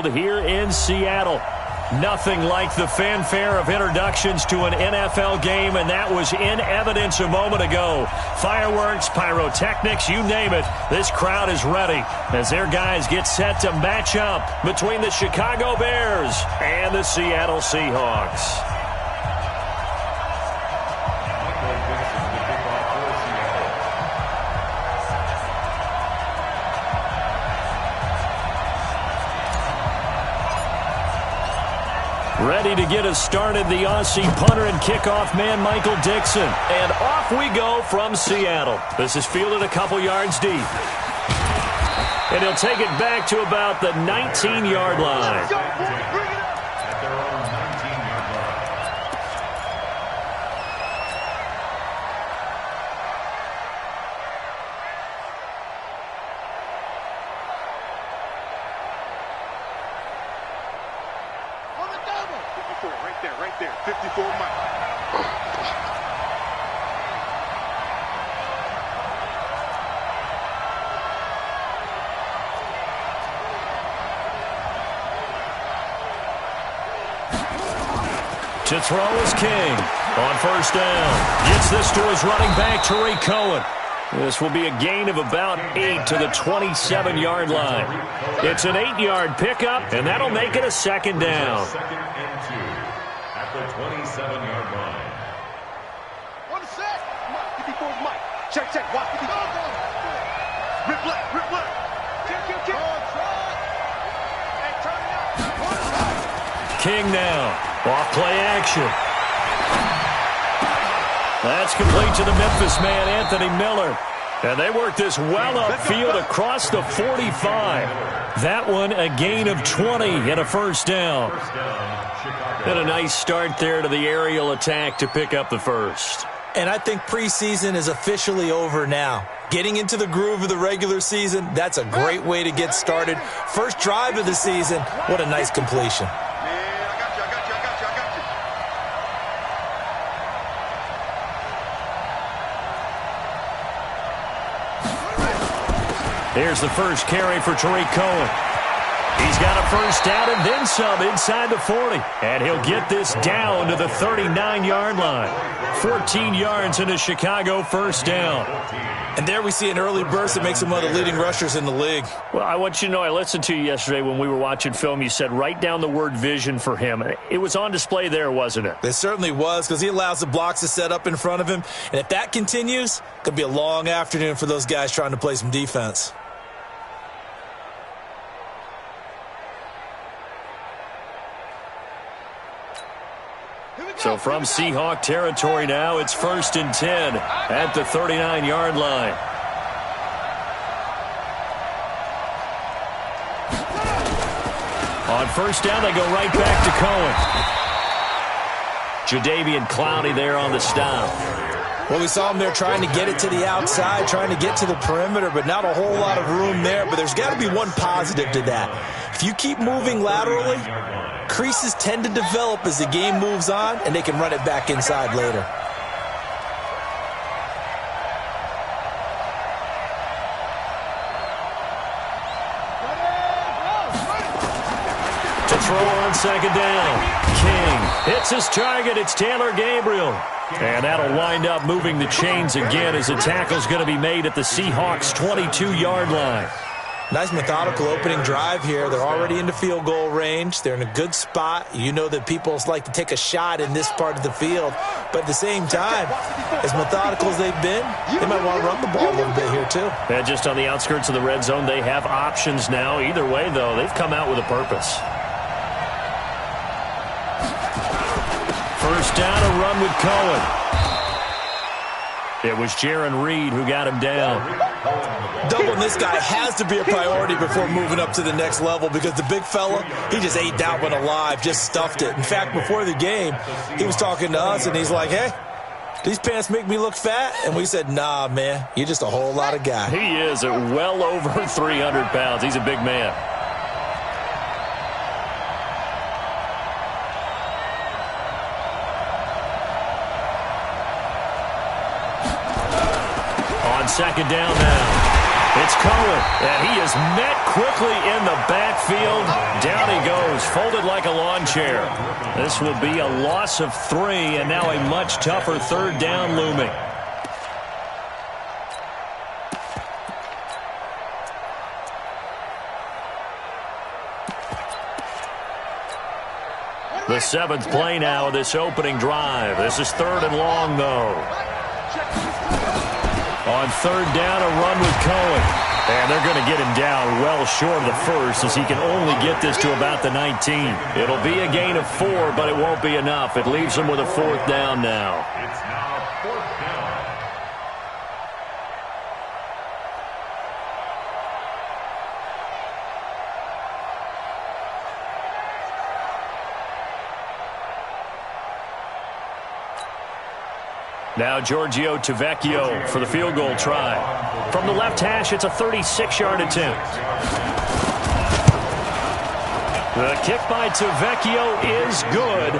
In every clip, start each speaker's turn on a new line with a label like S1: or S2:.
S1: field here in Seattle. Nothing like the fanfare of introductions to an NFL game, and that was in evidence a moment ago. Fireworks, pyrotechnics, you name it. This crowd is ready as their guys get set to match up between the Chicago Bears and the Seattle Seahawks. Ready to get us started, the Aussie punter and kickoff man, Michael Dixon. And off we go from Seattle. This is fielded a couple yards deep. And he'll take it back to about the 19-yard line.
S2: Right there, 54 Mike.
S1: To throw is King on first down. Gets this to his running back, Tariq Cohen. This will be a gain of about 8 to the 27-yard line. It's an 8-yard pickup, and that'll make it a second down.
S3: At the 27-yard line.
S2: 1 sec. Mike, 54 is Mike. Check. Watch 54. Rip left. Kick. Hey, turn it out.
S1: King now. Off play action. That's complete to the Memphis man, Anthony Miller. And they work this well upfield across the 45. That one a gain of 20 and a first down. And a nice start there to the aerial attack to pick up the first.
S4: And I think preseason is officially over now. Getting into the groove of the regular season, that's a great way to get started. First drive of the season, what a nice completion.
S1: Here's the first carry for Tariq Cohen. He's got a first down and then some inside the 40. And he'll get this down to the 39-yard line. 14 yards into Chicago first down.
S4: And there we see an early burst that makes him one of the leading rushers in the league.
S1: Well, I want you to know, I listened to you yesterday when we were watching film. You said write down the word vision for him. It was on display there, wasn't it?
S4: It certainly was, because he allows the blocks to set up in front of him. And if that continues, it could be a long afternoon for those guys trying to play some defense.
S1: So from Seahawk territory now, it's 1st and 10 at the 39-yard line. On first down, they go right back to Cohen. Jadeveon Clowney there on the stop.
S4: Well, we saw him there trying to get it to the outside, trying to get to the perimeter, but not a whole lot of room there. But there's got to be one positive to that. If you keep moving laterally, creases tend to develop as the game moves on, and they can run it back inside later.
S1: To throw on second down. King hits his target. It's Taylor Gabriel. And that'll wind up moving the chains again as the tackle's going to be made at the Seahawks' 22-yard line.
S4: Nice methodical opening drive here. They're already into field goal range. They're in a good spot. You know that people like to take a shot in this part of the field. But at the same time, as methodical as they've been, they might want to run the ball a little bit here too.
S1: And just on the outskirts of the red zone, they have options now. Either way, though, they've come out with a purpose. First down, a run with Cohen. It was Jaron Reed who got him down.
S4: Doubling this guy has to be a priority before moving up to the next level, because the big fella, he just ate that one alive, just stuffed it. In fact, before the game, he was talking to us, and he's like, hey, these pants make me look fat? And we said, nah, man, you're just a whole lot of guy.
S1: He is at well over 300 pounds. He's a big man. Second down now. It's Cohen, and he is met quickly in the backfield. Down he goes, folded like a lawn chair. This will be a loss of 3, and now a much tougher third down looming. The 7th play now of this opening drive. This is 3rd and long, though. On 3rd down, a run with Cohen. And they're going to get him down well short of the first, as he can only get this to about the 19. It'll be a gain of 4, but it won't be enough. It leaves him with a 4th down now.
S3: It's now 4th down.
S1: Now Giorgio Tavecchio for the field goal try. From the left hash, it's a 36-yard attempt. The kick by Tavecchio is good.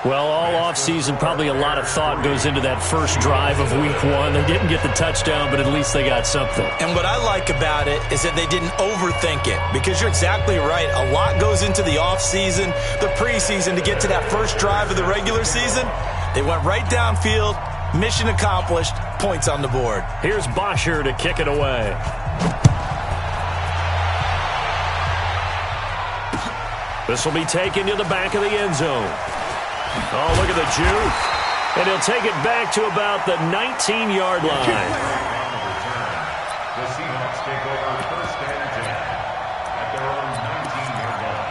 S1: Well, all offseason, probably a lot of thought goes into that first drive of week 1. They didn't get the touchdown, but at least they got something.
S4: And what I like about it is that they didn't overthink it, because you're exactly right. A lot goes into the offseason, the preseason, to get to that first drive of the regular season. They went right downfield, mission accomplished, points on the board.
S1: Here's Bosher to kick it away. This will be taken to the back of the end zone. Oh, look at the juke. And he'll take it back to about the 19-yard line.
S3: The Seahawks take over 1st and 10 at their own 19-yard line.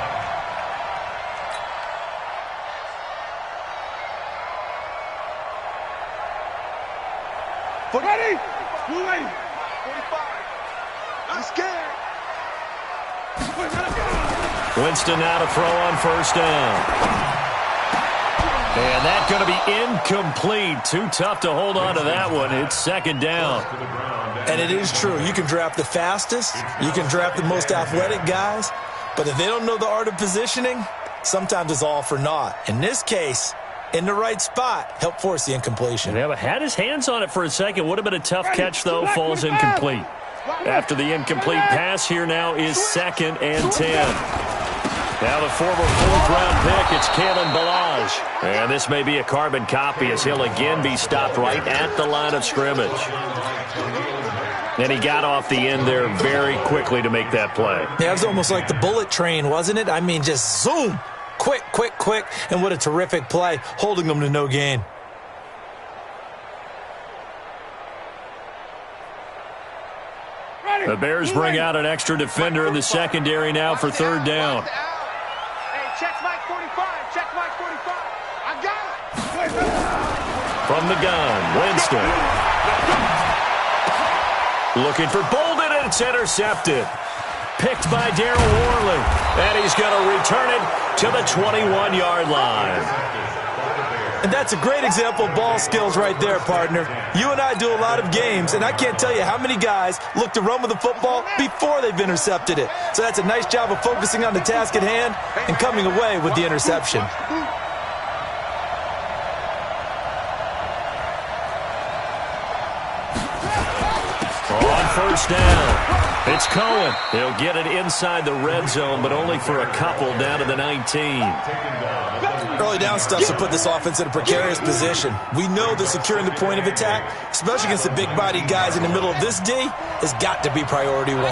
S2: Ready? We're waiting. 45. I'm scared.
S1: Winston now to throw on 1st down. And that's going to be incomplete. Too tough to hold on to that one. It's 2nd down.
S4: And it is true. You can draft the fastest. You can draft the most athletic guys. But if they don't know the art of positioning, sometimes it's all for naught. In this case, in the right spot, help force the incompletion.
S1: Yeah, but had his hands on it for a second. Would have been a tough catch, though. Falls incomplete. After the incomplete pass, here now is 2nd and 10. Now the former 4th-round pick, it's Kalen Ballage. And this may be a carbon copy, as he'll again be stopped right at the line of scrimmage. And he got off the end there very quickly to make that play.
S4: Yeah, it was almost like the bullet train, wasn't it? I mean, just zoom. Quick, quick, quick. And what a terrific play, holding them to no gain.
S1: The Bears bring out an extra defender in the secondary now for 3rd down.
S2: Hey, check Mike 45. Check Mike 45. I got it.
S1: From the gun, Winston. Looking for Bolden, and it's intercepted. Picked by Darryl Worley. And he's going to return it to the 21-yard line.
S4: And that's a great example of ball skills right there, partner. You and I do a lot of games, and I can't tell you how many guys look to run with the football before they've intercepted it. So that's a nice job of focusing on the task at hand and coming away with the interception.
S1: On 1st down, it's Cohen. He'll get it inside the red zone, but only for a couple down to the 19.
S4: Early down stuff to put this offense in a precarious position. We know that securing the point of attack, especially against the big-bodied guys in the middle of this D, has got to be priority 1.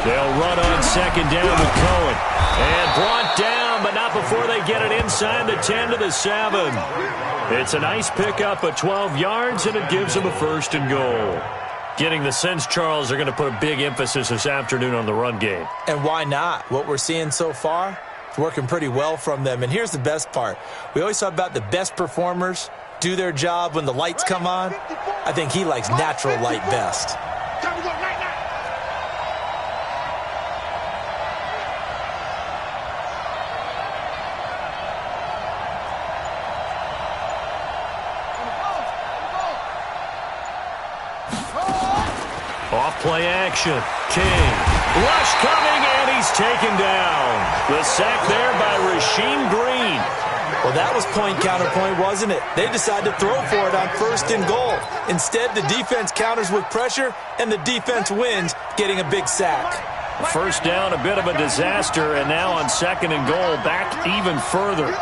S1: They'll run on 2nd down with Cohen. And brought down, but not before they get it inside the 10 to the 7. It's a nice pickup of 12 yards, and it gives them a 1st and goal. Getting the sense, Charles, they're going to put a big emphasis this afternoon on the run game.
S4: And why not? What we're seeing so far, it's working pretty well from them. And here's the best part. We always talk about the best performers do their job when the lights come on. I think he likes natural light best.
S1: Off-play action. King. Rush coming, and he's taken down. The sack there by Rasheem Green.
S4: Well, that was point counterpoint, wasn't it? They decided to throw for it on 1st and goal. Instead, the defense counters with pressure, and the defense wins, getting a big sack.
S1: First down, a bit of a disaster, and now on 2nd and goal, back even further.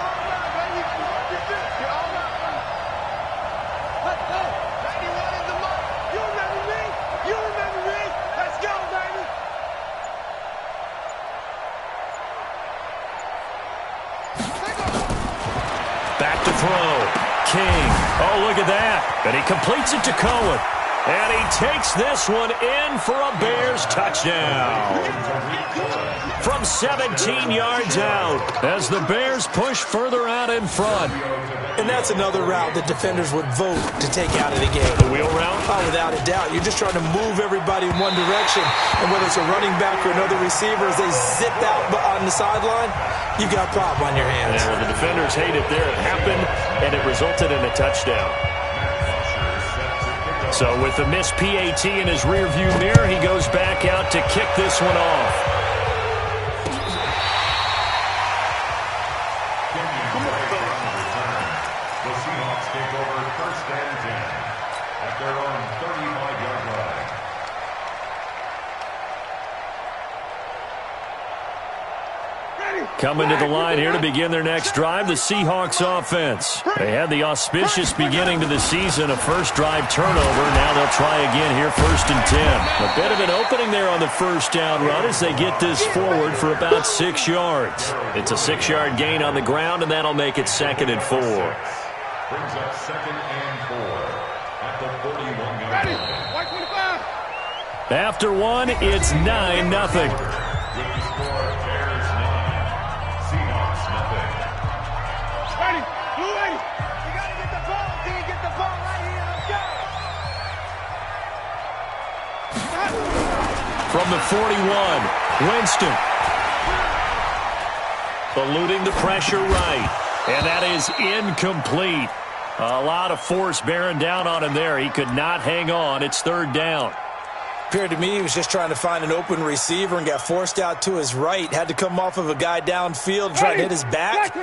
S1: Back to throw. King. Oh, look at that. And he completes it to Cohen. And he takes this one in for a Bears touchdown. From 17 yards out as the Bears push further out in front.
S4: And that's another route that defenders would vote to take out of the game.
S1: The wheel route?
S4: Oh, without a doubt. You're just trying to move everybody in one direction. And whether it's a running back or another receiver, as they zip out on the sideline, you got a problem on your hands.
S1: Yeah, the defenders hate it there. It happened, and it resulted in a touchdown. So with the missed PAT in his rearview mirror, he goes back out to kick this one off.
S3: The Seahawks take over 1st and 10 at their own 35-yard line.
S1: Coming to the line here to begin their next drive, the Seahawks offense. They had the auspicious beginning to the season, a first drive turnover. Now they'll try again here, 1st and 10. A bit of an opening there on the first down run as they get this forward for about 6 yards. It's a 6-yard gain on the ground, and that'll make it 2nd and 4.
S3: Brings up 2nd and 4 at the 41-yard line.
S1: After one, it's 9-0.
S3: With the score, Bears 9, Seahawks nothing.
S2: Ready, blue lady. You got to get the ball. Can you get the ball right here? Let's go.
S1: From the 41, Winston. Eluding the pressure right. And that is incomplete. A lot of force bearing down on him there. He could not hang on. It's 3rd down.
S4: Appeared to me he was just trying to find an open receiver and got forced out to his right. Had to come off of a guy downfield, trying to hit his back.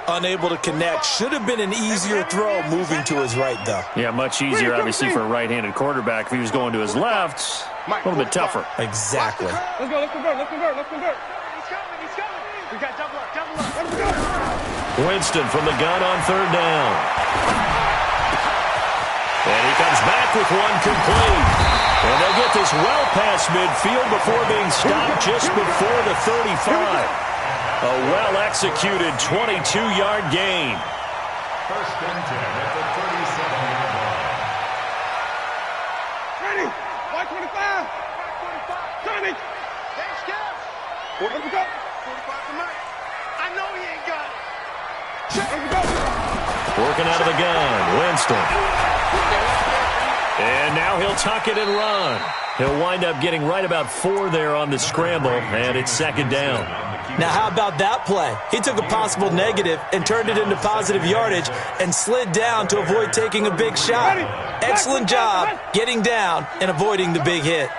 S4: Unable to connect. Should have been an easier throw moving to his right, though.
S1: Yeah, much easier, obviously, for a right-handed quarterback. If he was going to his left, a little bit tougher.
S4: Exactly.
S2: Let's go, let's convert, let's convert, let's convert. He's coming, he's coming. We got double up, double up. Let's go.
S1: Winston from the gun on 3rd down. And he comes back with one complete. And they'll get this well past midfield before being stopped just before the 35. A well-executed 22-yard gain.
S3: 1st and 10 at the 37-yard line.
S2: Ready, Y25. Y25. Tommy. Hey, Scouts. 45 to Mike. I know he ain't got it. Check.
S1: Working out of the gun, Winston. And now he'll tuck it and run. He'll wind up getting right about 4 there on the scramble, and it's 2nd down.
S4: Now, how about that play? He took a possible negative and turned it into positive yardage and slid down to avoid taking a big shot. Excellent job getting down and avoiding the big hit.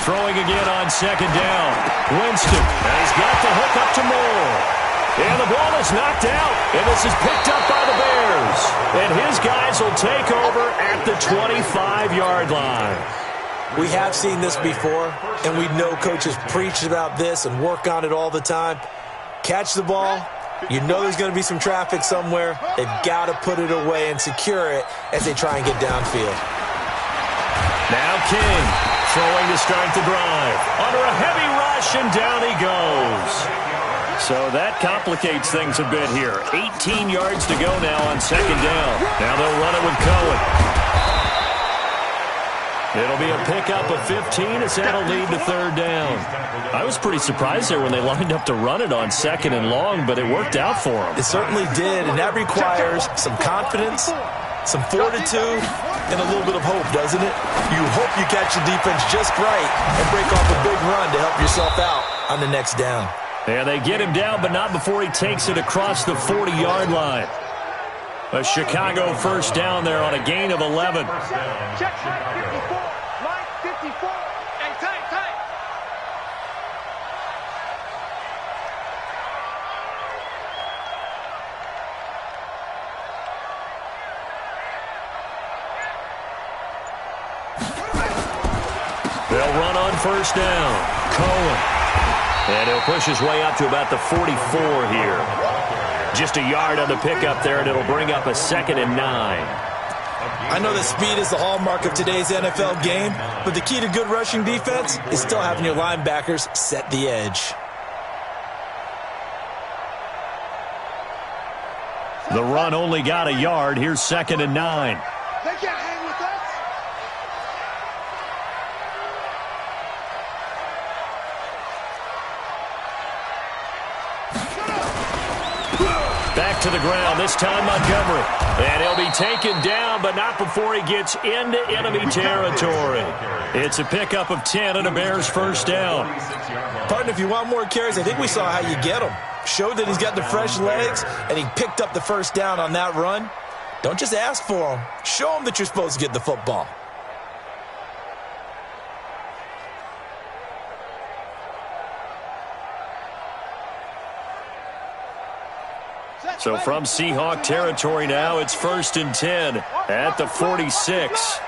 S1: Throwing again on 2nd down. Winston, and he's got the hook up to Moore. And the ball is knocked out, and this is picked up by the Bears. And his guys will take over at the 25-yard line.
S4: We have seen this before, and we know coaches preach about this and work on it all the time. Catch the ball. You know there's going to be some traffic somewhere. They've got to put it away and secure it as they try and get downfield.
S1: Now King throwing to start the drive. Under a heavy rush, and down he goes. So that complicates things a bit here. 18 yards to go now on 2nd down. Now they'll run it with Cohen. It'll be a pickup of 15 as that'll lead to 3rd down. I was pretty surprised there when they lined up to run it on 2nd and long, but it worked out for them.
S4: It certainly did, and that requires some confidence, some fortitude, and a little bit of hope, doesn't it? You hope you catch the defense just right and break off a big run to help yourself out on the next down.
S1: And they get him down, but not before he takes it across the 40-yard line. A Chicago first down there on a gain of 11.
S2: Check Mike 54. Mike 54. Hey, tight, tight.
S1: They'll run on first down. Cohen. And he'll push his way up to about the 44 here. Just a yard on the pickup there, and it'll bring up a 2nd and 9.
S4: I know that speed is the hallmark of today's NFL game, but the key to good rushing defense is still having your linebackers set the edge.
S1: The run only got a yard. Here's 2nd and 9.
S2: They can't hang with us.
S1: Back to the ground, this time Montgomery. And he'll be taken down, but not before he gets into enemy territory. It's a pickup of 10 and a Bears first down.
S4: Partner, if you want more carries, I think we saw how you get them. Showed that he's got the fresh legs, and he picked up the first down on that run. Don't just ask for him. Show him that you're supposed to get the football.
S1: So from Seahawk territory now, it's 1st and 10 at the 46.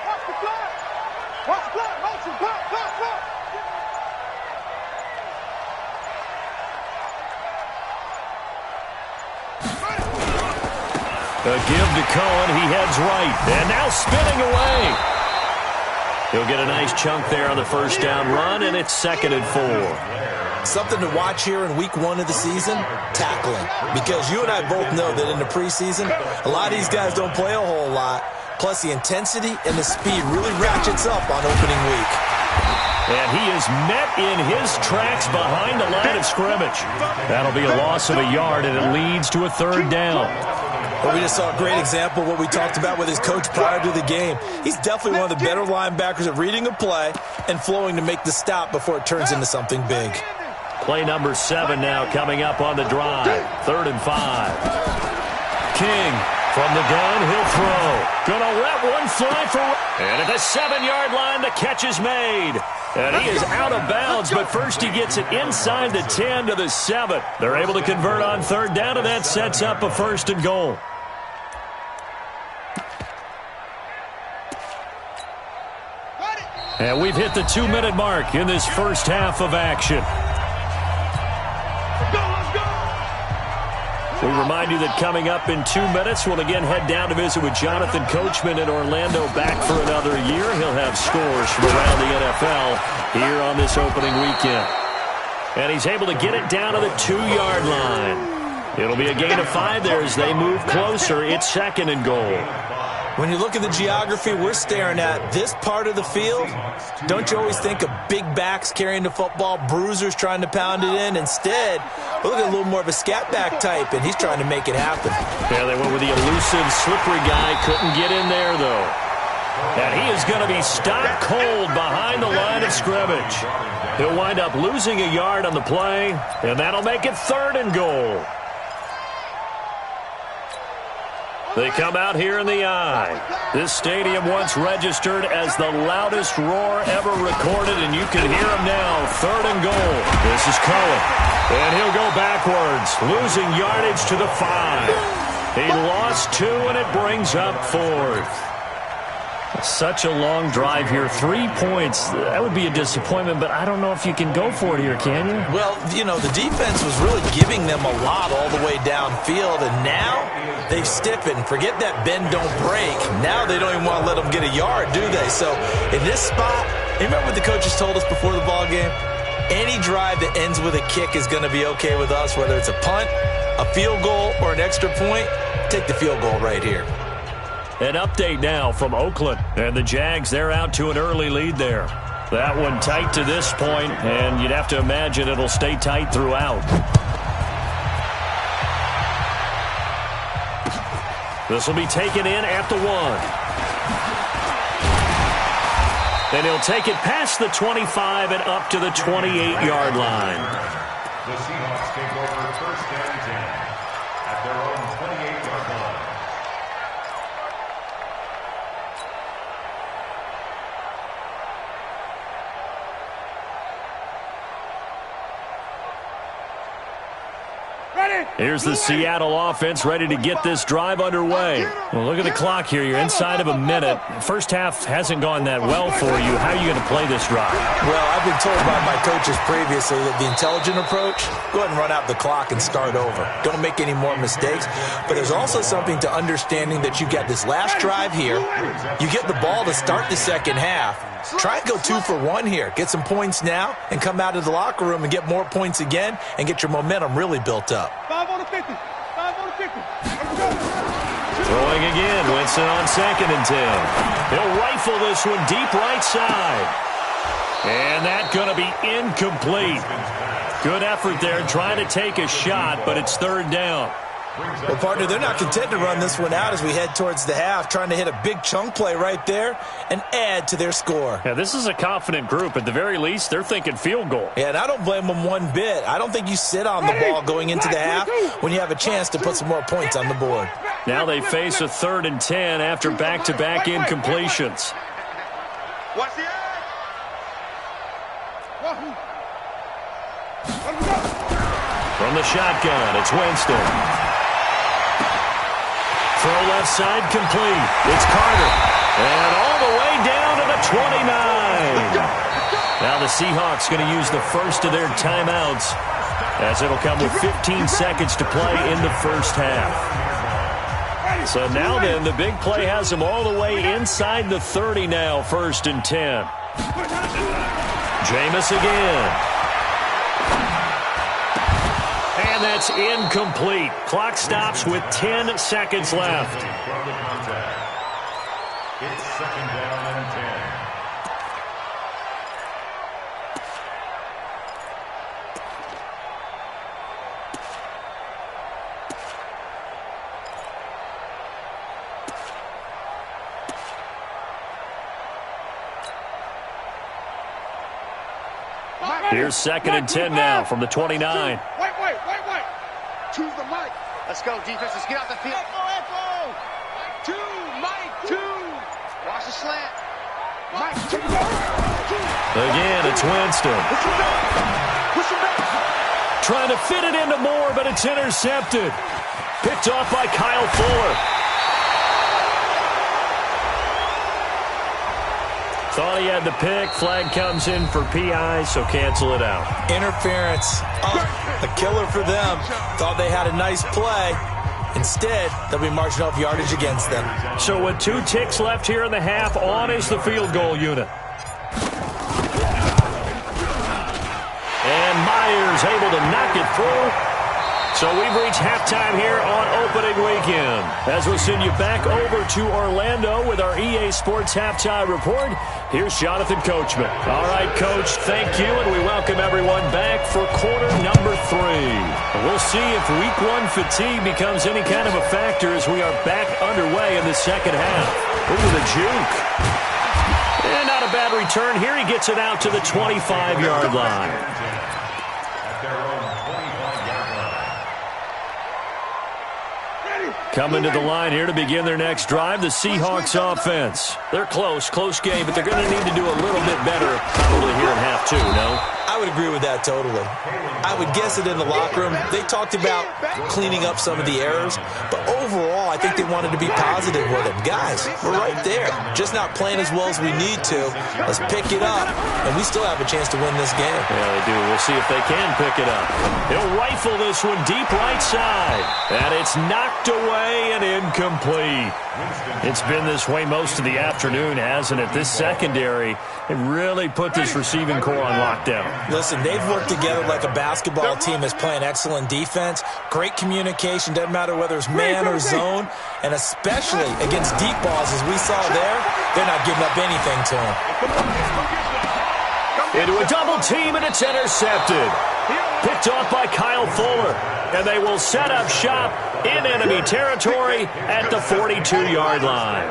S1: A give to Cohen. He heads right. And now spinning away. He'll get a nice chunk there on the first down run, and it's 2nd and 4.
S4: Something to watch here in week 1 of the season, tackling. Because you and I both know that in the preseason, a lot of these guys don't play a whole lot. Plus, the intensity and the speed really ratchets up on opening week.
S1: And he is met in his tracks behind the line of scrimmage. That'll be a loss of a yard, and it leads to a 3rd down.
S4: Well, we just saw a great example of what we talked about with his coach prior to the game. He's definitely one of the better linebackers at reading a play and flowing to make the stop before it turns into something big.
S1: Play number 7 now coming up on the drive. 3rd and 5. King from the gun, he'll throw. Gonna let one fly for... And at the 7-yard line, the catch is made. And he is out of bounds, but first he gets it inside the 10 to the 7. They're able to convert on 3rd down, and that sets up a 1st and goal. And we've hit the 2-minute mark in this first half of action. We remind you that coming up in 2 minutes, we'll again head down to visit with Jonathan Coachman in Orlando, back for another year. He'll have scores from around the NFL here on this opening weekend. And he's able to get it down to the 2-yard line. It'll be a gain of 5 there as they move closer. It's 2nd and goal.
S4: When you look at the geography we're staring at, this part of the field, don't you always think of big backs carrying the football, bruisers trying to pound it in? Instead, look at a little more of a scat back type, and he's trying to make it happen.
S1: Yeah, they went with the elusive, slippery guy. Couldn't get in there, though. And he is going to be stopped cold behind the line of scrimmage. He'll wind up losing a yard on the play, and that'll make it 3rd and goal. They come out here in the eye. This stadium once registered as the loudest roar ever recorded, and you can hear him now. 3rd and goal. This is Cohen. And he'll go backwards, losing yardage to the 5. He lost 2, and it brings up 4th. Such a long drive here. 3 points. That would be a disappointment, but I don't know if you can go for it here, can you?
S4: Well, you know, the defense was really giving them a lot all the way downfield, and now they've stiffened. Forget that bend, don't break. Now they don't even want to let them get a yard, do they? So in this spot, you remember what the coaches told us before the ball game? Any drive that ends with a kick is going to be okay with us, whether it's a punt, a field goal, or an extra point. Take the field goal right here.
S1: An update now from Oakland. And the Jags, they're out to an early lead there. That one tight to this point, and you'd have to imagine it'll stay tight throughout. This will be taken in at the 1. And he'll take it past the 25 and up to the 28-yard line.
S3: The Seahawks take over 1st and 10 at their own 28-yard line.
S1: Here's the Seattle offense ready to get this drive underway. Well, look at the clock here. You're inside of a minute. First half hasn't gone that well for you. How are you going to play this drive?
S4: Well, I've been told by my coaches previously that the intelligent approach, go ahead and run out the clock and start over. Don't make any more mistakes. But there's also something to understanding that you get this last drive here. You get the ball to start the second half. Try and go 2 for 1 here. Get some points now and come out of the locker room and get more points again and get your momentum really built up.
S2: 5 on the 50. 5 on the 50.
S1: Throwing again. Winston on 2nd and 10. He'll rifle this one deep right side. And that's going to be incomplete. Good effort there trying to take a shot, but it's 3rd down.
S4: Well, partner, they're not content to run this one out as we head towards the half, trying to hit a big chunk play right there and add to their score.
S1: Yeah, this is a confident group. At the very least, they're thinking field goal.
S4: Yeah, and I don't blame them one bit. I don't think you sit on the ball going into the half when you have a chance to put some more points on the board.
S1: Now they face a 3rd and 10 after back-to-back incompletions.
S2: Watch the eye.
S1: From the shotgun, it's Winston. Throw left side complete. It's Carter. And all the way down to the 29. Now the Seahawks going to use the first of their timeouts as it'll come with 15 seconds to play in the first half. So now then, the big play has them all the way inside the 30 now, 1st and 10. Jameis again. And that's incomplete. Clock stops with 10 seconds left.
S3: It's 2nd down and 10.
S1: Here's 2nd and 10 now from the 29.
S2: Wait. Choose the mic. Let's go, defense. Let's get out the field. Echo. 2, Mike, 2. Watch the slant. Mike, 2.
S1: Again, it's Winston. Trying to fit it into Moore, but it's intercepted. Picked off by Kyle Fuller. Thought he had the pick. Flag comes in for PI, so cancel it out.
S4: Interference. Oh, a killer for them. Thought they had a nice play. Instead, they'll be marching off yardage against them.
S1: So with 2 ticks left here in the half, on is the field goal unit. And Myers able to knock it through. So we've reached halftime here on opening weekend. As we'll send you back over to Orlando with our EA Sports Halftime Report, here's Jonathan Coachman. All right, Coach, thank you, and we welcome everyone back for quarter number 3. We'll see if Week 1 fatigue becomes any kind of a factor as we are back underway in the second half. Ooh, the juke. And not a bad return here. He gets it out to the 25-yard line. Coming to the line here to begin their next drive, the Seahawks offense. They're close game, but they're going to need to do a little bit better probably here in half 2, no?
S4: I would agree with that totally. I would guess that in the locker room, they talked about cleaning up some of the errors, but overall, I think they wanted to be positive with it. Guys, we're right there. Just not playing as well as we need to. Let's pick it up, and we still have a chance to win this game.
S1: Yeah, they do. We'll see if they can pick it up. He'll rifle this one deep right side, and it's knocked away and incomplete. It's been this way most of the afternoon, hasn't it? This secondary, it really put this receiving core on lockdown.
S4: Listen, they've worked together like a basketball team that's playing excellent defense, great communication, doesn't matter whether it's man or zone, and especially against deep balls as we saw there, they're not giving up anything to them.
S1: Into a double team, and it's intercepted. Picked off by Kyle Fuller, and they will set up shop in enemy territory at the 42-yard line.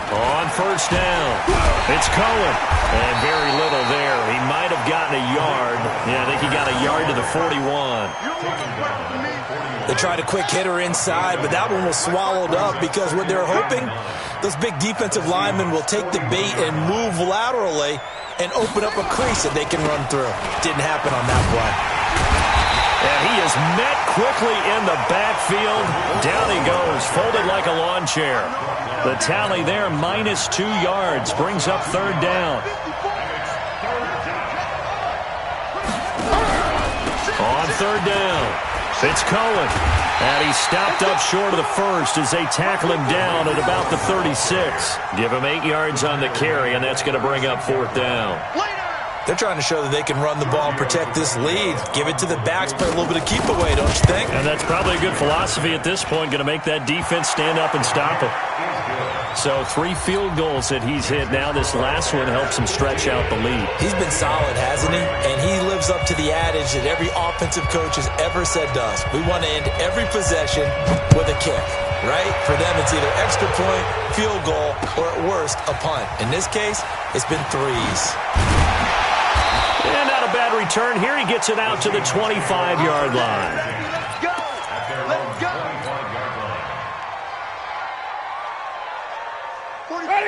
S1: On on first down. It's Cohen. And very little there. He might have gotten a yard. Yeah, I think he got a yard to the 41.
S4: They tried a quick hitter inside, but that one was swallowed up because what they're hoping, those big defensive linemen will take the bait and move laterally and open up a crease that they can run through. Didn't happen on that play.
S1: And he is met quickly in the backfield. Down he goes, folded like a lawn chair. The tally there, -2 yards, brings up third down. On third down, it's Cohen. And he's stopped up short of the first as they tackle him down at about the 36. Give him 8 yards on the carry, and that's going to bring up fourth down.
S4: They're trying to show that they can run the ball and protect this lead. Give it to the backs, play a little bit of keep away, don't you think?
S1: And that's probably a good philosophy at this point, going to make that defense stand up and stop it. So 3 field goals that he's hit now. This last one helps him stretch out the lead.
S4: He's been solid, hasn't he? And he lives up to the adage that every offensive coach has ever said to us. We want to end every possession with a kick, right? For them, it's either extra point, field goal, or at worst, a punt. In this case, it's been 3s.
S1: And not a bad return. Here he gets it out to the 25-yard line.
S2: Let's go! Let's go!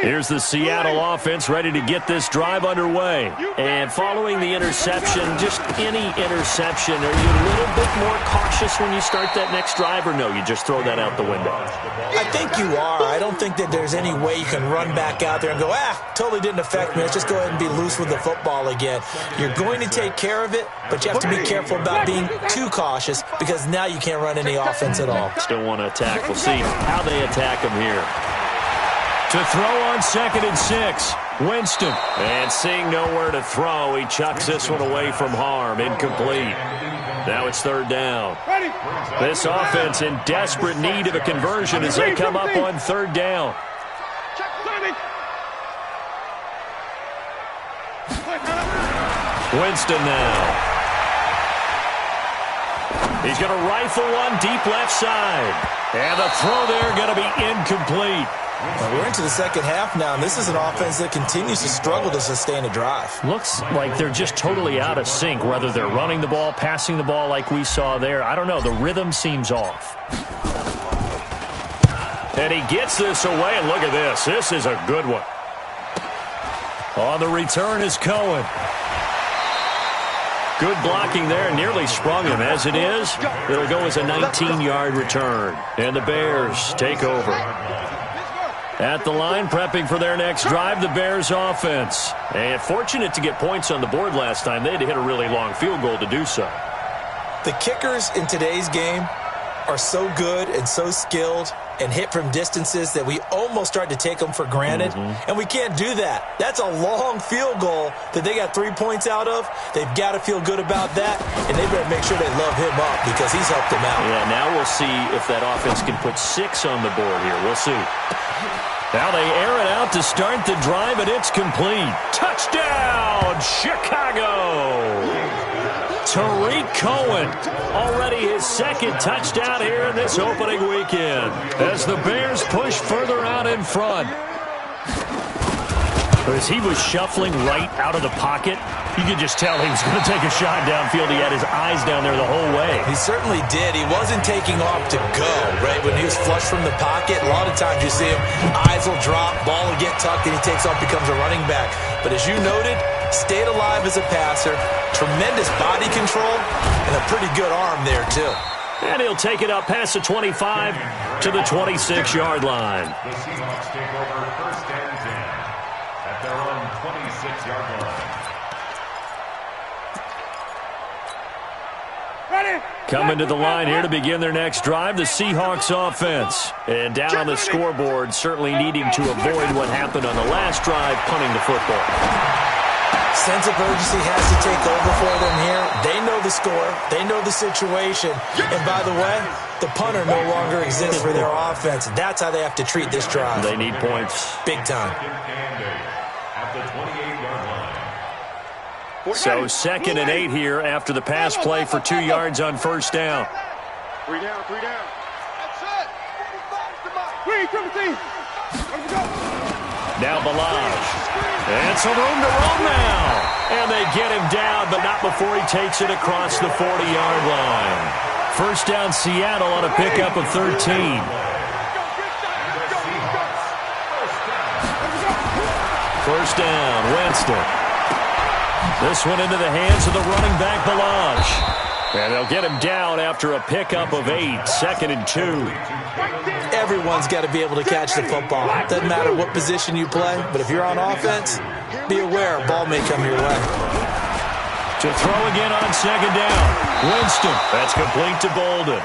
S1: Here's the Seattle offense ready to get this drive underway. And following the interception, just any interception, are you a little bit more cautious when you start that next drive, or no, you just throw that out the window?
S4: I think you are. I don't think that there's any way you can run back out there and go, totally didn't affect me. Let's just go ahead and be loose with the football again. You're going to take care of it, but you have to be careful about being too cautious because now you can't run any offense at all.
S1: Still want to attack. We'll see how they attack him here. To throw on 2nd and 6, Winston. And seeing nowhere to throw, he chucks this one away from harm. Incomplete. Now it's third down. This offense in desperate need of a conversion as they come up on third down. Winston now. He's going to rifle one deep left side. And the throw there going to be incomplete.
S4: Well, we're into the second half now, and this is an offense that continues to struggle to sustain a drive.
S1: Looks like they're just totally out of sync, whether they're running the ball, passing the ball like we saw there. I don't know. The rhythm seems off. And he gets this away, and look at this. This is a good one. On the return is Cohen. Good blocking there, nearly sprung him. As it is, it'll go as a 19-yard return. And the Bears take over. At the line, prepping for their next drive, the Bears offense. And fortunate to get points on the board last time. They had to hit a really long field goal to do so.
S4: The kickers in today's game are so good and so skilled and hit from distances that we almost start to take them for granted. And we can't do that. That's a long field goal that they got 3 points out of. They've got to feel good about that, and they better make sure they love him up because he's helped them out.
S1: Yeah, now we'll see if that offense can put 6 on the board here. We'll see. Now they air it out to start the drive, and it's complete. Touchdown, Chicago! Tariq Cohen, already his 2nd touchdown here in this opening weekend. As the Bears push further out in front. As he was shuffling right out of the pocket, you could just tell he was going to take a shot downfield. He had his eyes down there the whole way.
S4: He certainly did. He wasn't taking off to go, right? When he was flushed from the pocket, a lot of times you see him, eyes will drop, ball will get tucked, and he takes off, becomes a running back. But as you noted, stayed alive as a passer, tremendous body control, and a pretty good arm there, too.
S1: And he'll take it up past the 25 to the 26-yard line.
S3: The Seahawks take over 1st and 10 at their own 26-yard line.
S1: Coming to the line here to begin their next drive, the Seahawks offense. And down on the scoreboard, certainly needing to avoid what happened on the last drive, punting the football.
S4: Sense of urgency has to take over for them here. They know the score. They know the situation. And by the way, the punter no longer exists for their offense. That's how they have to treat this drive.
S1: They need points.
S4: Big time.
S3: At the 28-yard line.
S1: So 2nd and 8 here after the pass play for 2 yards on first down.
S2: 3 down, 3 down. That's it. 3, Timothy. Let's go.
S1: Now Balaj. And some room to roam now. And they get him down, but not before he takes it across the 40-yard line. First down Seattle on a pickup of 13. First down, Winston. This one into the hands of the running back, Balaj. And they'll get him down after a pickup of 8, 2nd and 2.
S4: Everyone's got to be able to catch the football. Doesn't matter what position you play, but if you're on offense, be aware a ball may come your way.
S1: To throw again on 2nd down. Winston. That's complete to Bolden.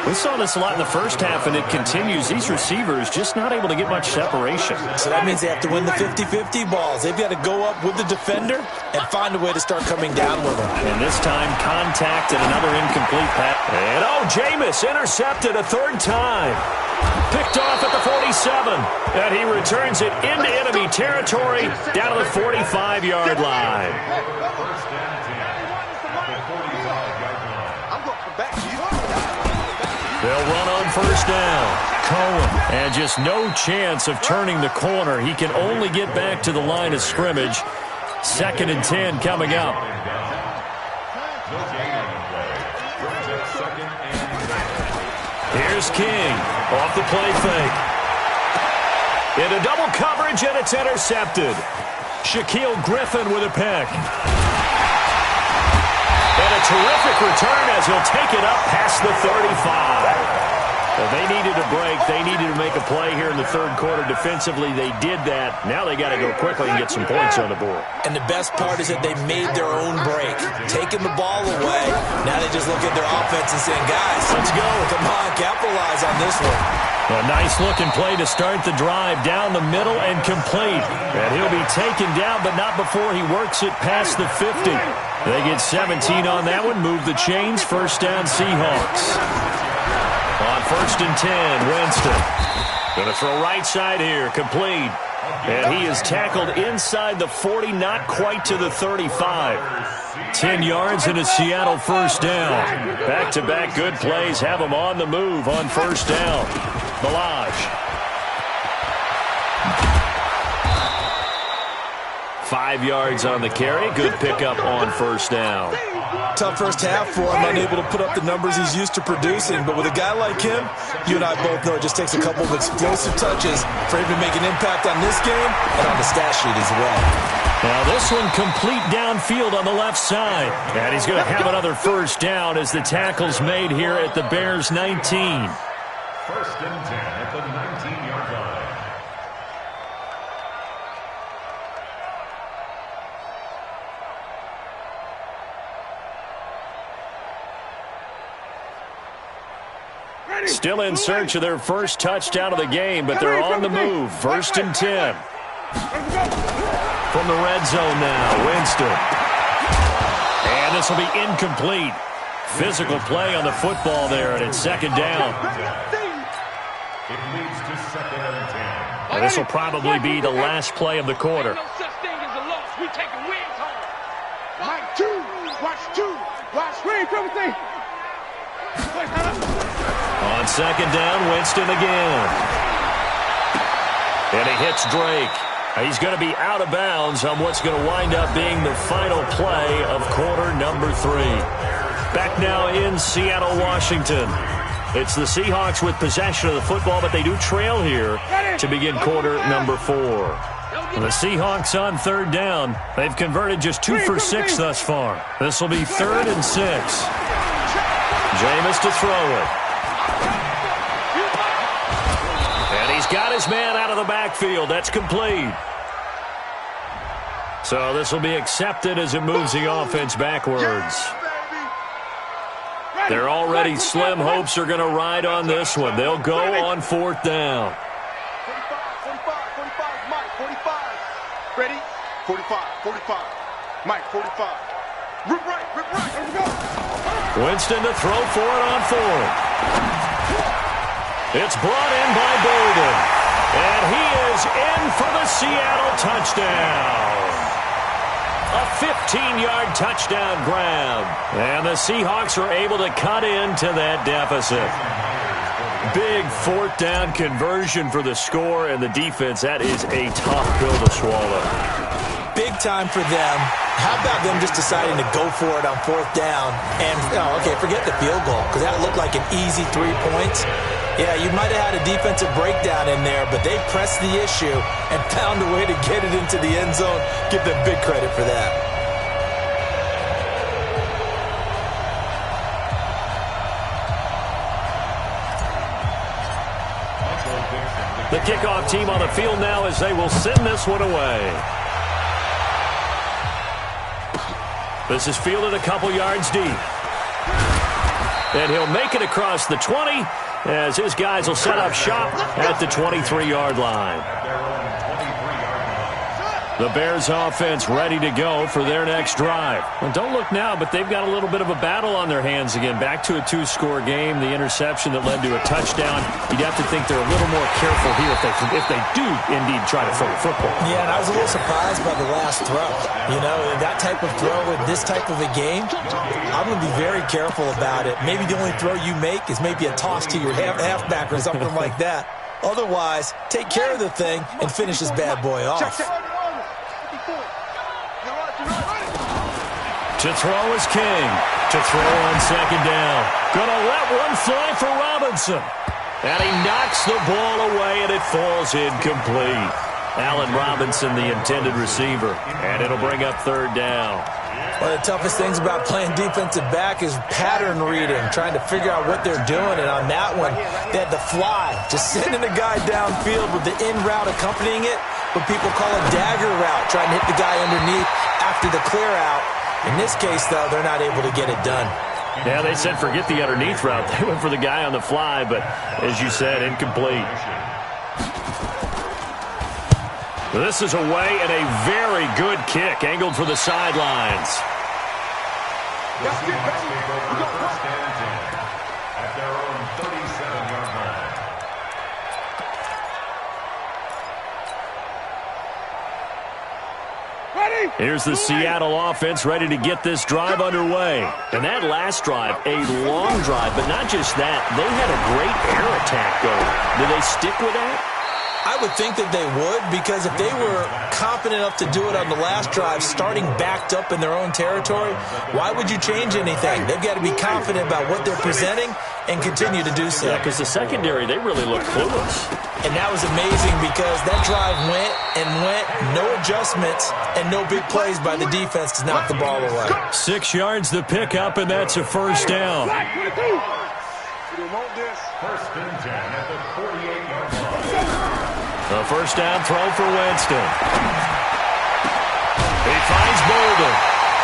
S1: We saw this a lot in the first half, and it continues. These receivers just not able to get much separation.
S4: So that means they have to win the 50-50 balls. They've got to go up with the defender and find a way to start coming down with them.
S1: And this time, contact and another incomplete pass. And, Jameis intercepted a 3rd time. Picked off at the 47. And he returns it into enemy territory down to the 45-yard line.
S3: First and 10 at the 45-yard line.
S2: I'm going to come back to you.
S1: They'll run on first down. Cohen. And just no chance of turning the corner. He can only get back to the line of scrimmage. 2nd and 10 coming up. Here's King. Off the play fake. Into double coverage, and it's intercepted. Shaquille Griffin with a pick. And a terrific return as he'll take it up past the 35. Well, they needed a break. They needed to make a play here in the 3rd quarter. Defensively, they did that. Now they got to go quickly and get some points on the board.
S4: And the best part is that they made their own break. Taking the ball away. Now they just look at their offense and saying, guys, let's go. Come on, capitalize on this one.
S1: A nice-looking play to start the drive down the middle and complete. And he'll be taken down, but not before he works it past the 50. They get 17 on that one. Move the chains. First down, Seahawks. On 1st and 10, Winston. Going to throw right side here. Complete. And he is tackled inside the 40, not quite to the 35. 10 yards and a Seattle first down. Back-to-back good plays have him on the move on first down. Balaj. 5 yards on the carry. Good pickup on first down.
S4: Tough first half for him, unable to put up the numbers he's used to producing. But with a guy like him, you and I both know it just takes a couple of explosive touches for him to make an impact on this game and on the stat sheet as well.
S1: Now this one complete downfield on the left side. And he's going to have another first down as the tackle's made here at the Bears' 19.
S3: 1st and 10 at the 19-yard line.
S1: Still in search of their first touchdown of the game, but they're on the move. 1st and 10. From the red zone now, Winston. And this will be incomplete. Physical play on the football there, and it's 2nd down.
S3: It leads to 2nd and 10.
S1: And this will probably be the last play of the quarter.
S2: No such thing as a loss. We taking wins home. Mike, 2. Watch 2. Watch 3. Come with me.
S1: On 2nd down, Winston again. And he hits Drake. He's going to be out of bounds on what's going to wind up being the final play of quarter number 3. Back now in Seattle, Washington. It's the Seahawks with possession of the football, but they do trail here to begin quarter number 4. And the Seahawks on 3rd down. They've converted just 2 for 6 thus far. This will be 3rd and 6. Jameis to throw it. And he's got his man out of the backfield. That's complete. So this will be accepted as it moves the offense backwards. They're already slim hopes are going to ride on this one. They'll go on 4th down.
S2: 45, Mike, 45. Ready? 45, 45. Mike, 45. Rip right, let's go.
S1: Winston to throw for it on 4th. It's brought in by Bolden. And he is in for the Seattle touchdown. A 15-yard touchdown grab. And the Seahawks are able to cut into that deficit. Big fourth down conversion for the score, and the defense, that is a tough pill to swallow.
S4: Big time for them. How about them just deciding to go for it on fourth down? And, forget the field goal, because that looked like an easy 3 points. Yeah, you might have had a defensive breakdown in there, but they pressed the issue and found a way to get it into the end zone. Give them big credit for that.
S1: The kickoff team on the field now as they will send this one away. This is fielded a couple yards deep. And he'll make it across the 20 as his guys will set up shop at the 23-yard line. The Bears offense ready to go for their next drive. Well, don't look now, but they've got a little bit of a battle on their hands again. Back to a two-score game, the interception that led to a touchdown. You'd have to think they're a little more careful here if they do indeed try to throw the football.
S4: Yeah, and I was a little surprised by the last throw. You know, that type of throw in this type of a game, I'm going to be very careful about it. Maybe the only throw you make is maybe a toss to your halfback or something like that. Otherwise, take care of the thing and finish this bad boy off.
S1: To throw is King. To throw on second down. Gonna let one fly for Robinson. And he knocks the ball away, and it falls incomplete. Allen Robinson, the intended receiver. And it'll bring up third down.
S4: One of the toughest things about playing defensive back is pattern reading, trying to figure out what they're doing. And on that one, they had the fly, just sending the guy downfield with the in route accompanying it. What people call a dagger route, trying to hit the guy underneath after the clear out. In this case, though, they're not able to get it done.
S1: Yeah, they said forget the underneath route. They went for the guy on the fly, but as you said, incomplete. This is away and a very good kick, angled for the sidelines.
S3: First and 10 at their own 37-yard line.
S1: Here's the Seattle offense ready to get this drive underway. And that last drive, a long drive, but not just that. They had a great air attack going. Do they stick with that?
S4: I would think that they would, because if they were confident enough to do it on the last drive, starting backed up in their own territory, why would you change anything? They've got to be confident about what they're presenting and continue to do so.
S1: Yeah, because the secondary, they really look clueless.
S4: And that was amazing because that drive went and went, no adjustments, and no big plays by the defense to knock the ball away.
S1: 6 yards the pickup, and that's a first down.
S3: First and 10 at the 48-yard line.
S1: A first down throw for Winston. He finds Bolden.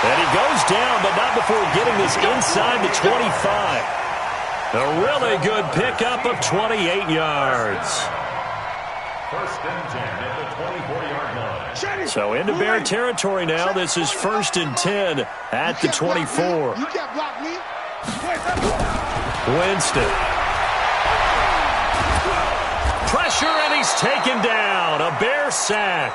S1: And he goes down, but not before getting this inside the 25. A really good pickup of 28 yards.
S3: First and 10 at the 24-yard line.
S1: So into Bear territory now. This is first and 10 at the 24.
S2: You can't block me.
S1: Winston. Pressure, and he's taken down. A Bear sack.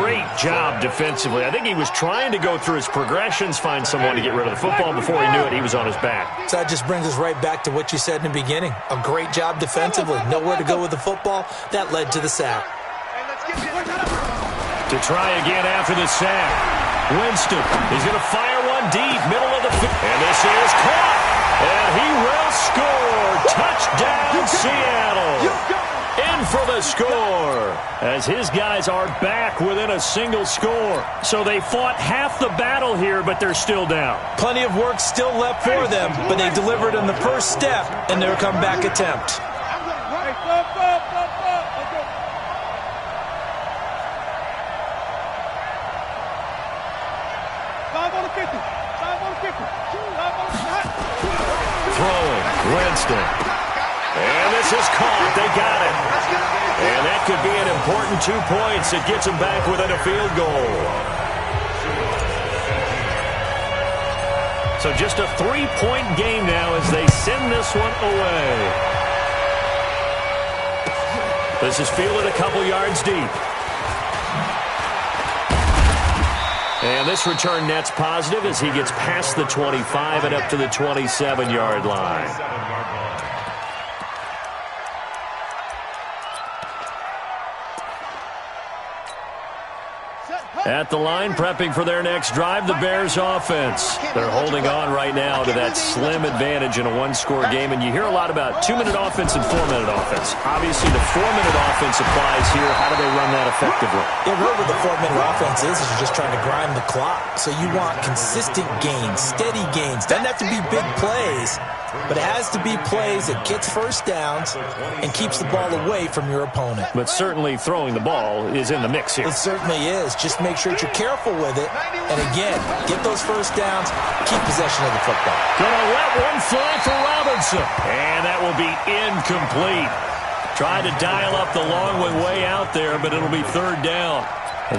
S1: Great job defensively. I think he was trying to go through his progressions, find someone to get rid of the football. Before he knew it, he was on his back.
S4: So that just brings us right back to what you said in the beginning. A great job defensively. Nowhere to go with the football. That led to the sack.
S1: To try again after the sack. Winston, he's going to fire one deep, middle of the field. And this is caught. And he will score. Touchdown, Seattle. In for the score, as his guys are back within a single score. So they fought half the battle here, but they're still down.
S4: Plenty of work still left for them, but they delivered on the first step in their comeback attempt.
S1: Throwing, Winston. And this is caught. They got it. And that could be an important 2 points. It gets them back within a field goal. So just a 3-point game now as they send this one away. This is fielded a couple yards deep. And this return net's positive as he gets past the 25 and up to the 27-yard line. At the line, prepping for their next drive, the Bears offense. They're holding on right now to that slim advantage in a one-score game, and you hear a lot about 2-minute offense and 4-minute offense. Obviously, the 4-minute offense applies here. How do they run that effectively?
S4: Yeah, really what the 4-minute offense is you're just trying to grind the clock. So you want consistent gains, steady gains. Doesn't have to be big plays, but it has to be plays that gets first downs and keeps the ball away from your opponent.
S1: But certainly throwing the ball is in the mix here.
S4: It certainly is. Just make sure that you're careful with it. And again, get those first downs, keep possession of the football.
S1: Gonna let one fly for Robinson. And that will be incomplete. Tried to dial up the long one way out there, but it'll be third down.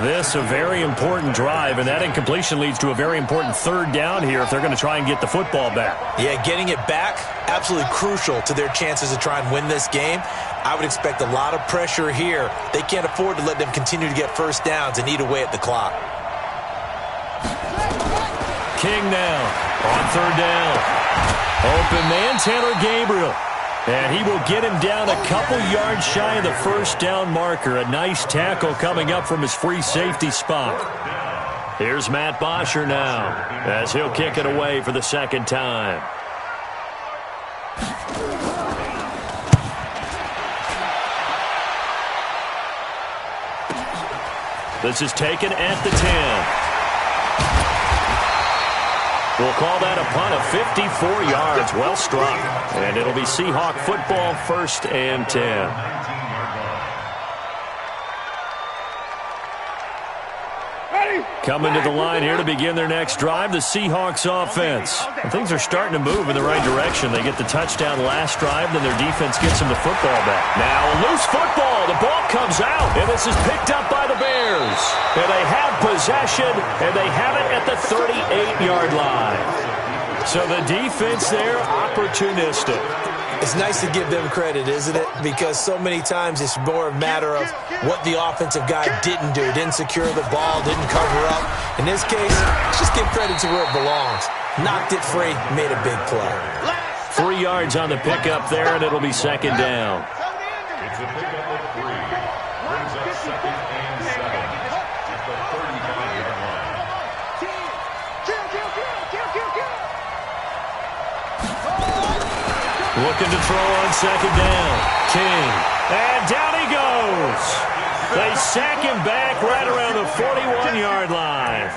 S1: This a very important drive, and that incompletion leads to a very important third down here if they're going to try and get the football back.
S4: Yeah, getting it back, absolutely crucial to their chances to try and win this game. I would expect a lot of pressure here. They can't afford to let them continue to get first downs and eat away at the clock.
S1: King now on third down. Open man, Taylor Gabriel. And he will get him down a couple yards shy of the first down marker. A nice tackle coming up from his free safety spot. Here's Matt Bosher now as he'll kick it away for the second time. This is taken at the 10. We'll call that a punt of 54 yards. Well struck. And it'll be Seahawk football, 1st and 10. Coming to the line here to begin their next drive, the Seahawks offense. And things are starting to move in the right direction. They get the touchdown last drive, then their defense gets them the football back. Now a loose football. The ball comes out, and this is picked up by the Bears. And they have possession, and they have it at the 38-yard line. So the defense there, opportunistic.
S4: It's nice to give them credit, isn't it? Because so many times it's more a matter of what the offensive guy didn't do. Didn't secure the ball, didn't cover up. In this case, just give credit to where it belongs. Knocked it free, made a big play.
S1: 3 yards on the pickup there, and it'll be second down.
S3: It's a pickup of 3. Brings up 2nd and 7 at the 35-yard line.
S1: Looking to throw on second down. King. And down he goes. They sack him back right around the 41-yard line.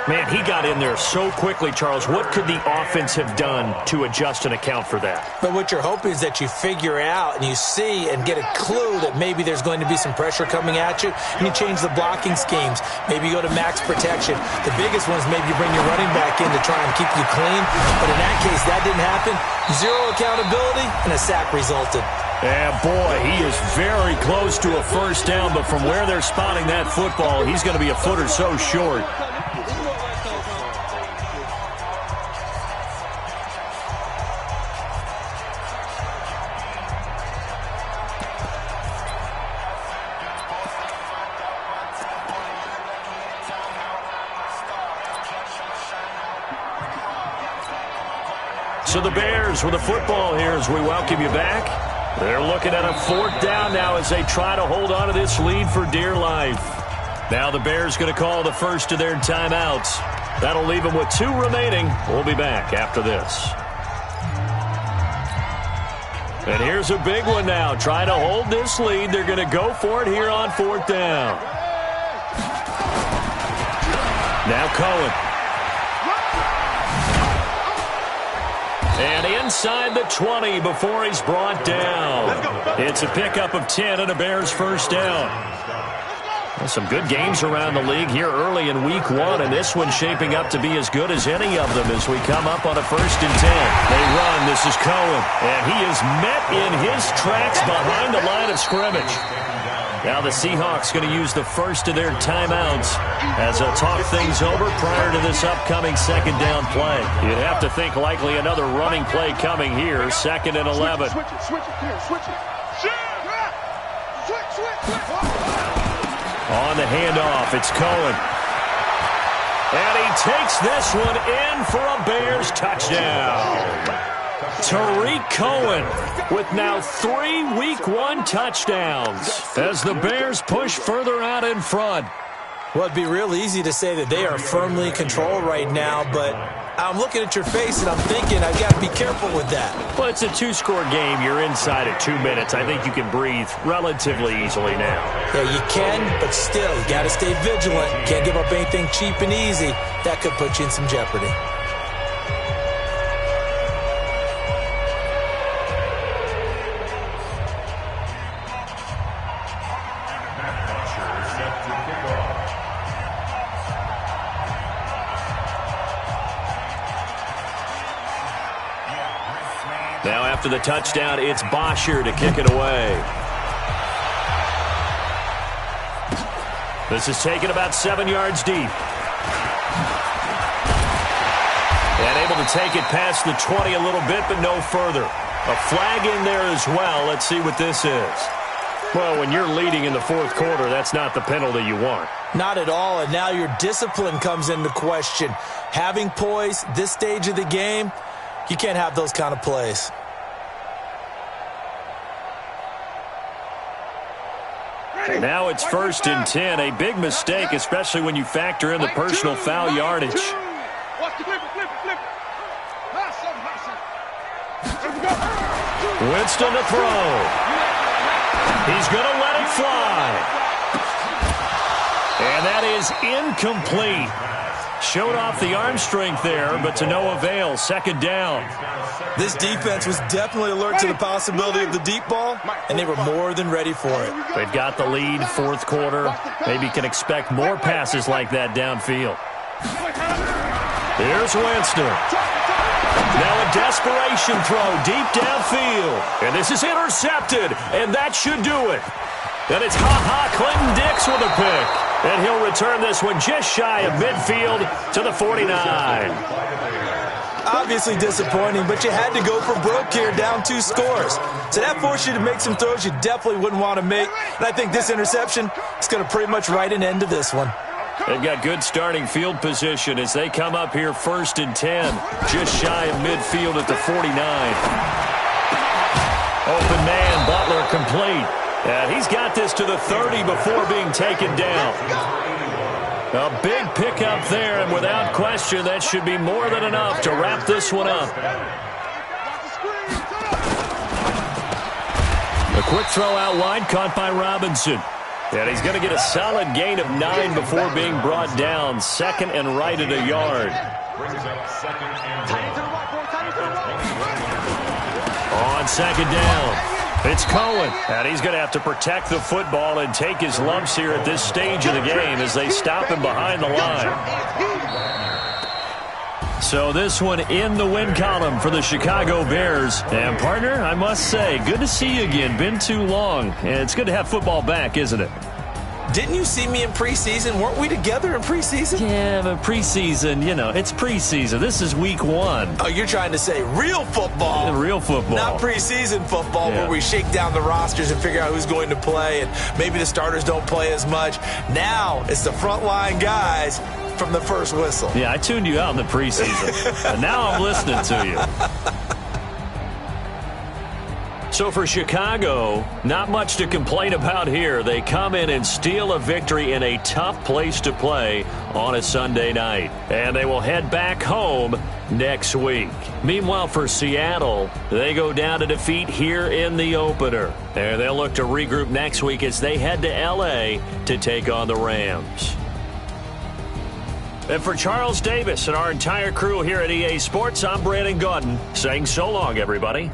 S1: Man, he got in there so quickly, Charles. What could the offense have done to adjust and account for that?
S4: But what you're hoping is that you figure out and you see and get a clue that maybe there's going to be some pressure coming at you. And you change the blocking schemes. Maybe you go to max protection. The biggest one is maybe you bring your running back in to try and keep you clean. But in that case, that didn't happen. Zero accountability, and a sack resulted.
S1: And boy, he is very close to a first down, but from where they're spotting that football, he's going to be a foot or so short. So the Bears with the football here as we welcome you back. They're looking at a 4th down now as they try to hold on to this lead for dear life. Now the Bears going to call the first of their timeouts. That'll leave them with 2 remaining. We'll be back after this. And here's a big one now. Trying to hold this lead. They're going to go for it here on 4th down. Now Cohen. And inside the 20 before he's brought down. It's a pickup of 10 and a Bears first down. Well, some good games around the league here early in week 1, and this one's shaping up to be as good as any of them as we come up on a 1st and 10. They run. This is Cohen, and he is met in his tracks behind the line of scrimmage. Now the Seahawks going to use the first of their timeouts as they'll talk things over prior to this upcoming second down play. You'd have to think likely another running play coming here, 2nd and 11.
S2: Switch it.
S1: On the handoff, it's Cohen. And he takes this one in for a Bears touchdown. Tariq Cohen with now 3 Week 1 touchdowns as the Bears push further out in front.
S4: Well, it'd be real easy to say that they are firmly in control right now, but I'm looking at your face and I'm thinking I've got to be careful with that.
S1: Well, it's a two-score game. You're inside at 2 minutes. I think you can breathe relatively easily now.
S4: Yeah, you can, but still, you got to stay vigilant. Can't give up anything cheap and easy. That could put you in some jeopardy.
S1: Now after the touchdown, it's Bosher to kick it away. This is taken about 7 yards deep. And able to take it past the 20 a little bit, but no further. A flag in there as well. Let's see what this is. Well, when you're leading in the fourth quarter, that's not the penalty you want.
S4: Not at all, and now your discipline comes into question. Having poise this stage of the game, you can't have those kind of plays.
S1: Now it's 1st and 10. A big mistake, especially when you factor in the personal foul yardage. Winston to throw. He's going to let it fly. And that is incomplete. Showed off the arm strength there, but to no avail. 2nd down.
S4: This defense was definitely alert to the possibility of the deep ball, and they were more than ready for it.
S1: They've got the lead, fourth quarter. Maybe can expect more passes like that downfield. Here's Winston. Now a desperation throw deep downfield. And this is intercepted, and that should do it. And it's Clinton Dix with a pick. And he'll return this one just shy of midfield to the 49.
S4: Obviously disappointing, but you had to go for broke here, down 2 scores. So that forced you to make some throws you definitely wouldn't want to make. And I think this interception is going to pretty much write an end to this one.
S1: They've got good starting field position as they come up here 1st and 10, just shy of midfield at the 49. Open man, Butler complete. He's got this to the 30 before being taken down. A big pickup there, and without question, that should be more than enough to wrap this one up. A quick throw out wide, caught by Robinson. And he's going to get a solid gain of 9 before being brought down. 2nd and right at a yard. On 2nd down. It's Cohen, and he's going to have to protect the football and take his lumps here at this stage of the game as they stop him behind the line. So this one in the win column for the Chicago Bears. And, partner, I must say, good to see you again. Been too long. And it's good to have football back, isn't it?
S4: Didn't you see me in preseason? Weren't we together in preseason?
S1: Yeah, but preseason, you know, it's preseason. This is week 1.
S4: Oh, you're trying to say real football.
S1: Real football.
S4: Not preseason football where we shake down the rosters and figure out who's going to play, and maybe the starters don't play as much. Now it's the frontline guys from the first whistle.
S1: Yeah, I tuned you out in the preseason, and now I'm listening to you. So for Chicago, not much to complain about here. They come in and steal a victory in a tough place to play on a Sunday night. And they will head back home next week. Meanwhile, for Seattle, they go down to defeat here in the opener. And they'll look to regroup next week as they head to L.A. to take on the Rams. And for Charles Davis and our entire crew here at EA Sports, I'm Brandon Gaudin saying so long, everybody.